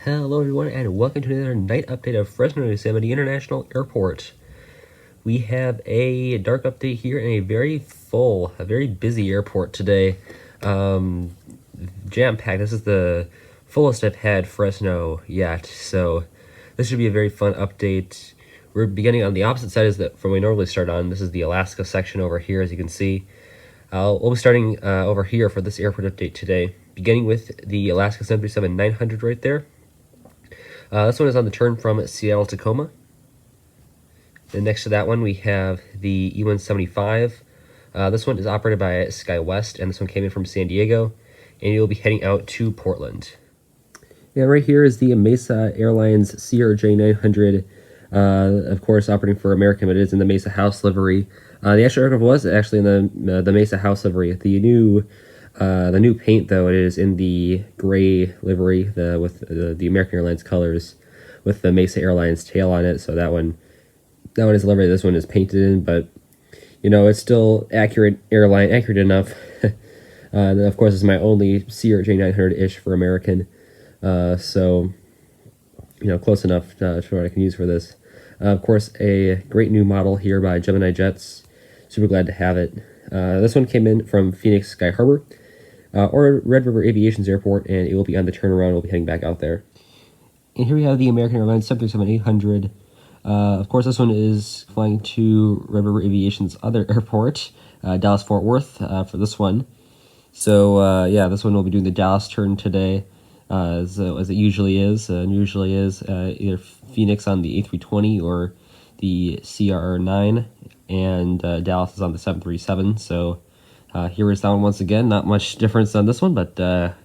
Hello everyone and welcome to another night update of Fresno Yosemite International Airport. We have a dark update here and a very busy airport today. Jam-packed. This is the fullest I've had Fresno yet, so this should be a very fun update. We're beginning on the opposite side from we normally start on. This is the Alaska section over here, as you can see. We'll be starting over here for this airport update today, beginning with the Alaska 737-900 right there. This one is on the turn from Seattle to Tacoma. And next to that one, we have the E-175. This one is operated by SkyWest, and this one came in from San Diego, and you'll be heading out to Portland. Yeah, right here is the Mesa Airlines CRJ-900, of course, operating for American, but it is in the Mesa House livery. The actual aircraft was actually in the Mesa House livery. The new paint, though, it is in the gray livery with the American Airlines colors with the Mesa Airlines tail on it. So that one is livery. This one is painted in, but it's still accurate enough. And of course, it's my only CRJ-900-ish for American, so close enough for what I can use for this. Of course, a great new model here by Gemini Jets. Super glad to have it. This one came in from Phoenix Sky Harbor, or Red River Aviation's airport, and it will be on the turnaround. We'll be heading back out there. And here we have the American Airlines 737-800. Of course, this one is flying to Red River Aviation's other airport, Dallas-Fort Worth, for this one. So, this one will be doing the Dallas turn today, as it usually is. Either Phoenix on the A320 or the CR9, and Dallas is on the 737. So, here is that one once again. Not much difference on this one, but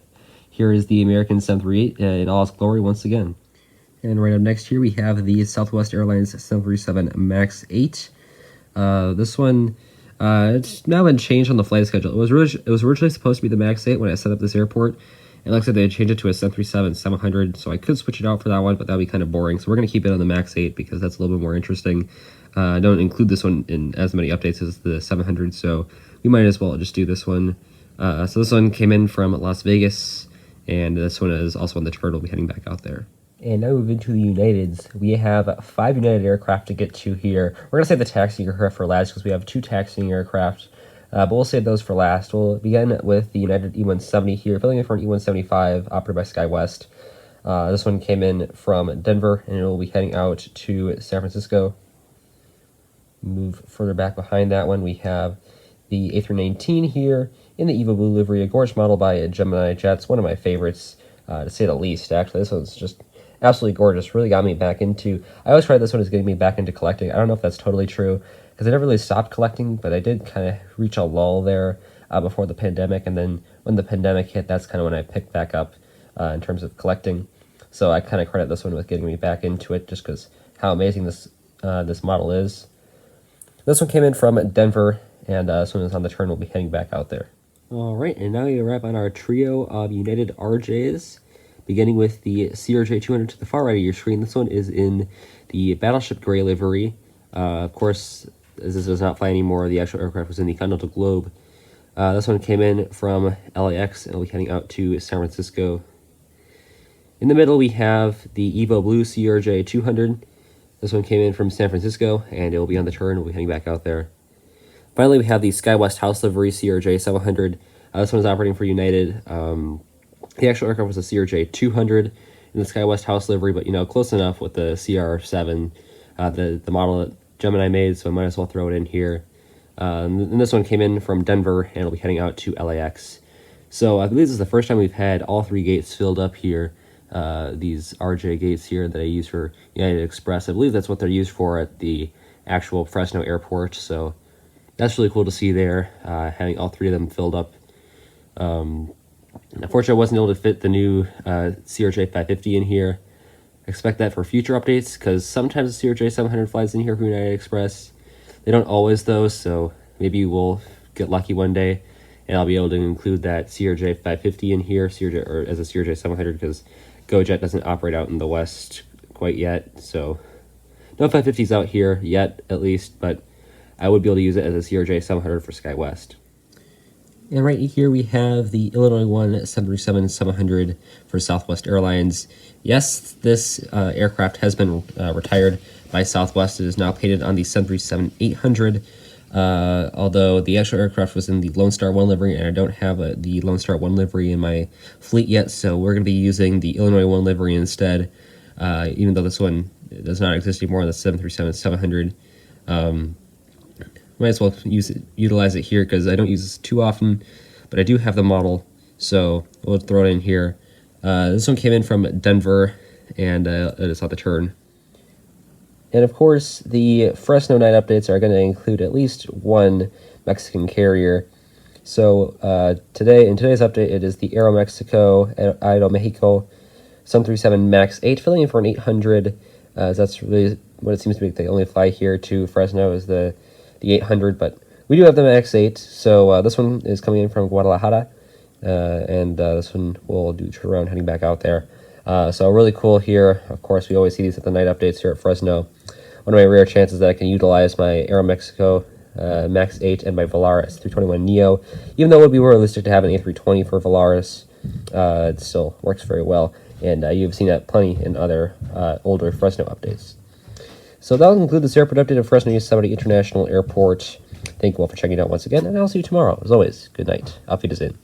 here is the American 738 in all its glory once again. And right up next here, we have the Southwest Airlines 737 MAX 8. This one, it's now been changed on the flight schedule. It was originally supposed to be the MAX 8 when I set up this airport. It looks like they changed it to a 737-700, so I could switch it out for that one, but that would be kind of boring. So we're going to keep it on the MAX 8 because that's a little bit more interesting. I don't include this one in as many updates as the 700, so we might as well just do this one. So this one came in from Las Vegas, and this one is also on the turn. We'll be heading back out there. And now we move into the Uniteds. We have 5 United aircraft to get to here. We're going to save the taxiing aircraft for last because we have 2 taxiing aircraft, but we'll save those for last. We'll begin with the United E-170 here, filling in for an E-175 operated by SkyWest. This one came in from Denver, and it will be heading out to San Francisco. Move further back behind that one, we have the A319 here in the Evo Blue livery, a gorgeous model by Gemini Jets, one of my favorites, to say the least. Actually, this one's just absolutely gorgeous. Really got me back into. I always try this one is getting me back into collecting. I don't know if that's totally true because I never really stopped collecting, but I did kind of reach a lull there before the pandemic, and then when the pandemic hit, that's kind of when I picked back up in terms of collecting. So I kind of credit this one with getting me back into it, just because how amazing this model is. This one came in from Denver, and this one is on the turn. We'll be heading back out there. All right, and now we arrive on our trio of United RJs. Beginning with the CRJ-200 to the far right of your screen. This one is in the Battleship Gray livery. Of course, as this does not fly anymore, the actual aircraft was in the Continental Globe. This one came in from LAX and will be heading out to San Francisco. In the middle, we have the Evo Blue CRJ-200. This one came in from San Francisco, and it will be on the turn. We'll be heading back out there. Finally, we have the SkyWest House livery CRJ-700. This one is operating for United. The actual aircraft was a CRJ-200 in the SkyWest House livery, but, close enough with the CR7, the model that Gemini made, so I might as well throw it in here. And this one came in from Denver, and it'll be heading out to LAX. So I believe this is the first time we've had all 3 gates filled up here, these RJ gates here that I use for United Express. I believe that's what they're used for at the actual Fresno airport, so that's really cool to see there, having all 3 of them filled up. Unfortunately, I wasn't able to fit the new CRJ-550 in here. Expect that for future updates, because sometimes the CRJ-700 flies in here for United Express. They don't always, though, so maybe we'll get lucky one day, and I'll be able to include that CRJ-550 in here as a CRJ-700, because GoJet doesn't operate out in the West quite yet, so no 550s out here yet, at least, but I would be able to use it as a CRJ-700 for SkyWest. And right here we have the Illinois 1 737-700 for Southwest Airlines. Yes, this aircraft has been retired by Southwest. It is now painted on the 737-800. Although the actual aircraft was in the Lone Star 1 livery, and I don't have the Lone Star 1 livery in my fleet yet, so we're going to be using the Illinois 1 livery instead, even though this one does not exist anymore on the 737-700. Might as well utilize it here because I don't use this too often, but I do have the model, so we'll throw it in here. This one came in from Denver, and it is on the turn. And of course, the Fresno night updates are going to include at least one Mexican carrier. So in today's update, it is the Aeromexico Aeromexico 737 MAX 8, filling in for an 800. That's really what it seems to be. They only fly here to Fresno is the 800, but we do have the MAX 8. So this one is coming in from Guadalajara, and this one will do turnaround heading back out there. So really cool here. Of course, we always see these at the night updates here at Fresno. One of my rare chances that I can utilize my Aeromexico MAX 8 and my Volaris 321 Neo. Even though it would be realistic to have an A320 for Volaris, it still works very well. And you've seen that plenty in other older Fresno updates. So that'll conclude this airport update of Fresno Yosemite International Airport. Thank you all for checking it out once again, and I'll see you tomorrow. As always, good night. Auf Wiedersehen.